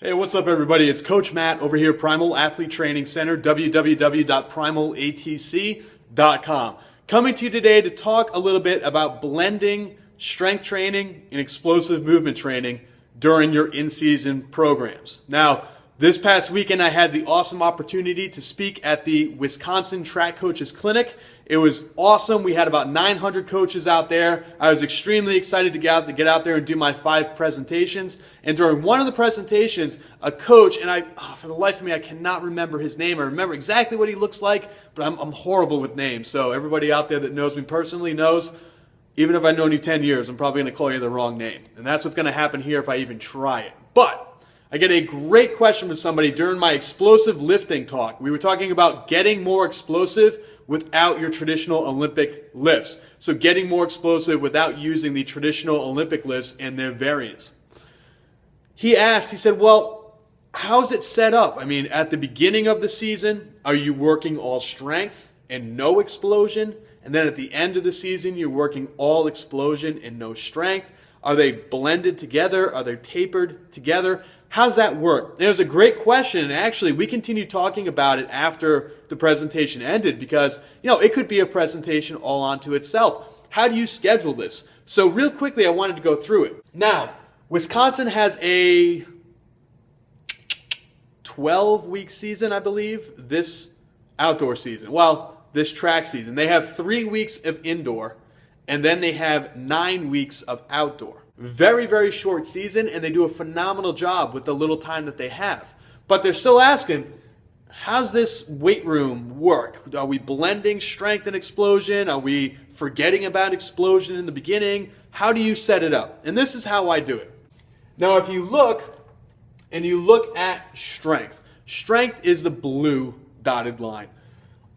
Hey, what's up, everybody? It's Coach Matt over here, Primal Athlete Training Center, www.primalatc.com. Coming to you today to talk a little bit about blending strength training and explosive movement training during your in-season programs. Now, this past weekend, I had the awesome opportunity to speak at the Wisconsin Track Coaches Clinic. It was awesome. We had about 900 coaches out there. I was extremely excited to get out there and do my 5 presentations. And during one of the presentations, a coach, and for the life of me, I cannot remember his name. I remember exactly what he looks like, but I'm horrible with names. So everybody out there that knows me personally knows, even if I've known you 10 years, I'm probably going to call you the wrong name. And that's what's going to happen here if I even try it. But I get a great question from somebody during my explosive lifting talk. We were talking about getting more explosive without your traditional Olympic lifts. So getting more explosive without using the traditional Olympic lifts and their variants. He said, well, how's it set up? I mean, at the beginning of the season, are you working all strength and no explosion? And then at the end of the season, you're working all explosion and no strength? Are they blended together? Are they tapered together? How's that work? And it was a great question, and actually we continued talking about it after the presentation ended because, it could be a presentation all onto itself. How do you schedule this? So real quickly, I wanted to go through it. Now, Wisconsin has a 12-week season, I believe, this outdoor season. Well, this track season. They have 3 weeks of indoor, and then they have 9 weeks of outdoor. Very, very short season, and they do a phenomenal job with the little time that they have. But they're still asking, how's this weight room work? Are we blending strength and explosion? Are we forgetting about explosion in the beginning? How do you set it up? And this is how I do it. Now, if you look at strength, strength is the blue dotted line.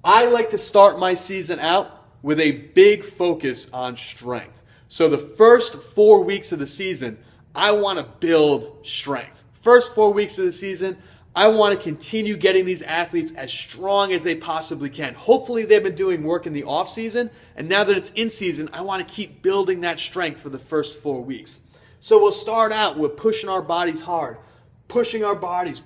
I like to start my season out with a big focus on strength. So the first 4 weeks of the season, I want to build strength. First 4 weeks of the season, I want to continue getting these athletes as strong as they possibly can. Hopefully they've been doing work in the off season, and now that it's in season, I want to keep building that strength for the first 4 weeks. So we'll start out with pushing our bodies hard, pushing our bodies,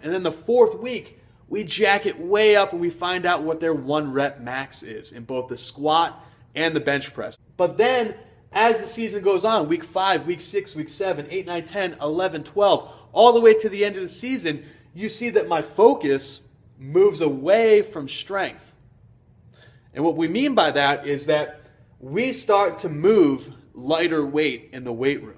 and then the 4th week, we jack it way up and we find out what their 1 rep max is in both the squat and the bench press. But then, as the season goes on, week 5, week 6, week 7, 8, 9, 10, 11, 12, all the way to the end of the season, you see that my focus moves away from strength. And what we mean by that is that we start to move lighter weight in the weight room.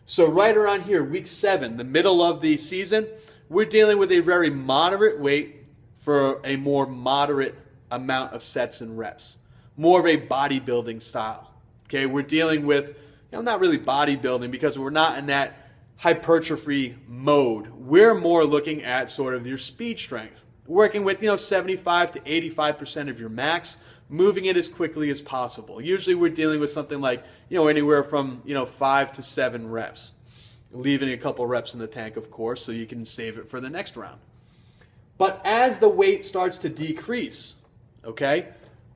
So right around here, week 7, the middle of the season, we're dealing with a very moderate weight for a more moderate amount of sets and reps. More of a bodybuilding style. Okay, we're dealing with, not really bodybuilding because we're not in that hypertrophy mode. We're more looking at sort of your speed strength. Working with, 75 to 85% of your max, moving it as quickly as possible. Usually we're dealing with something like, anywhere from, 5 to 7 reps. Leaving a couple reps in the tank, of course, so you can save it for the next round. But as the weight starts to decrease, okay,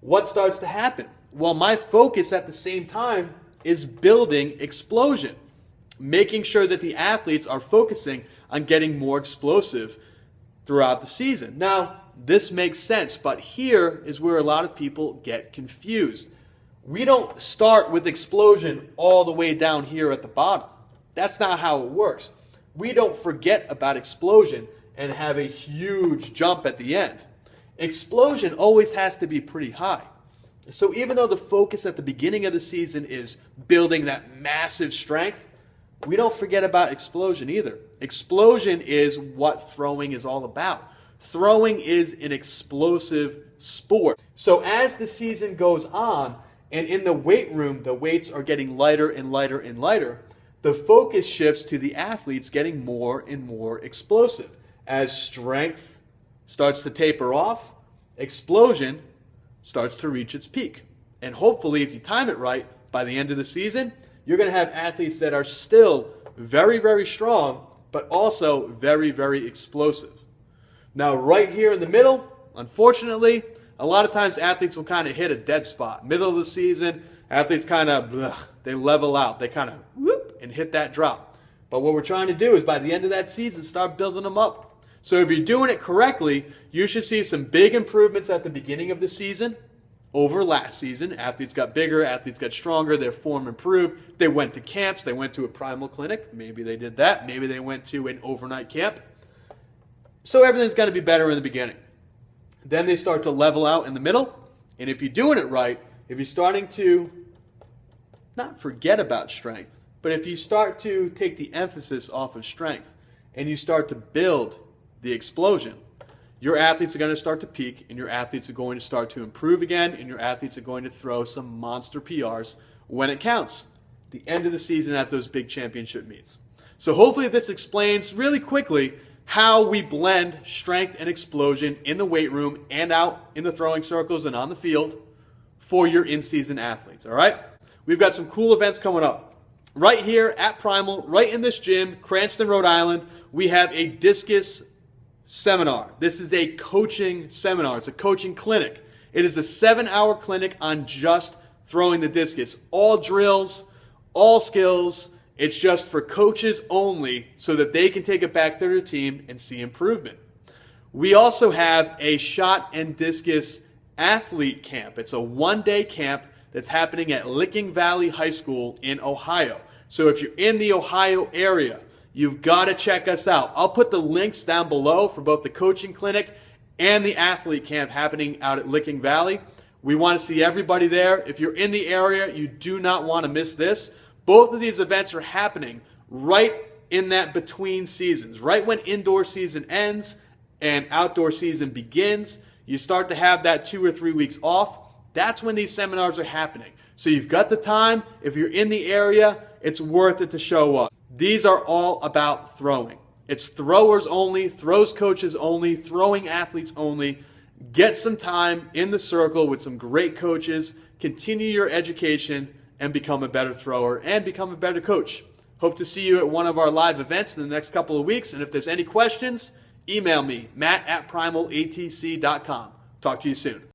what starts to happen? Well, my focus at the same time is building explosion, making sure that the athletes are focusing on getting more explosive throughout the season. Now, this makes sense, but here is where a lot of people get confused. We don't start with explosion all the way down here at the bottom. That's not how it works. We don't forget about explosion and have a huge jump at the end. Explosion always has to be pretty high. So even though the focus at the beginning of the season is building that massive strength, we don't forget about explosion either. Explosion is what throwing is all about. Throwing is an explosive sport. So as the season goes on, and in the weight room, the weights are getting lighter and lighter and lighter, the focus shifts to the athletes getting more and more explosive. As strength starts to taper off, explosion starts to reach its peak. And hopefully, if you time it right, by the end of the season, you're going to have athletes that are still very, very strong, but also very, very explosive. Now, right here in the middle, unfortunately, a lot of times athletes will kind of hit a dead spot. Middle of the season, athletes kind of, they level out. They kind of whoop and hit that drop. But what we're trying to do is by the end of that season, start building them up. So if you're doing it correctly, you should see some big improvements at the beginning of the season over last season. Athletes got bigger, athletes got stronger, their form improved. They went to camps, they went to a primal clinic. Maybe they did that. Maybe they went to an overnight camp. So everything's going to be better in the beginning. Then they start to level out in the middle. And if you're doing it right, if you're starting to not forget about strength, but if you start to take the emphasis off of strength and you start to build the explosion, your athletes are going to start to peak and your athletes are going to start to improve again and your athletes are going to throw some monster PRs when it counts. The end of the season at those big championship meets. So hopefully this explains really quickly how we blend strength and explosion in the weight room and out in the throwing circles and on the field for your in-season athletes, all right? We've got some cool events coming up. Right here at Primal, right in this gym, Cranston, Rhode Island, we have a discus seminar. This is a coaching seminar. It's a coaching clinic. It is a 7-hour clinic on just throwing the discus. All drills, all skills. It's just for coaches only so that they can take it back to their team and see improvement. We also have a shot and discus athlete camp. It's a 1-day camp that's happening at Licking Valley High School in Ohio. So if you're in the Ohio area, you've got to check us out. I'll put the links down below for both the coaching clinic and the athlete camp happening out at Licking Valley. We want to see everybody there. If you're in the area, you do not want to miss this. Both of these events are happening right in that between seasons, right when indoor season ends and outdoor season begins. You start to have that 2 or 3 weeks off. That's when these seminars are happening. So you've got the time. If you're in the area, it's worth it to show up. These are all about throwing. It's throwers only, throws coaches only, throwing athletes only. Get some time in the circle with some great coaches. Continue your education and become a better thrower and become a better coach. Hope to see you at one of our live events in the next couple of weeks. And if there's any questions, email me, matt@primalatc.com. Talk to you soon.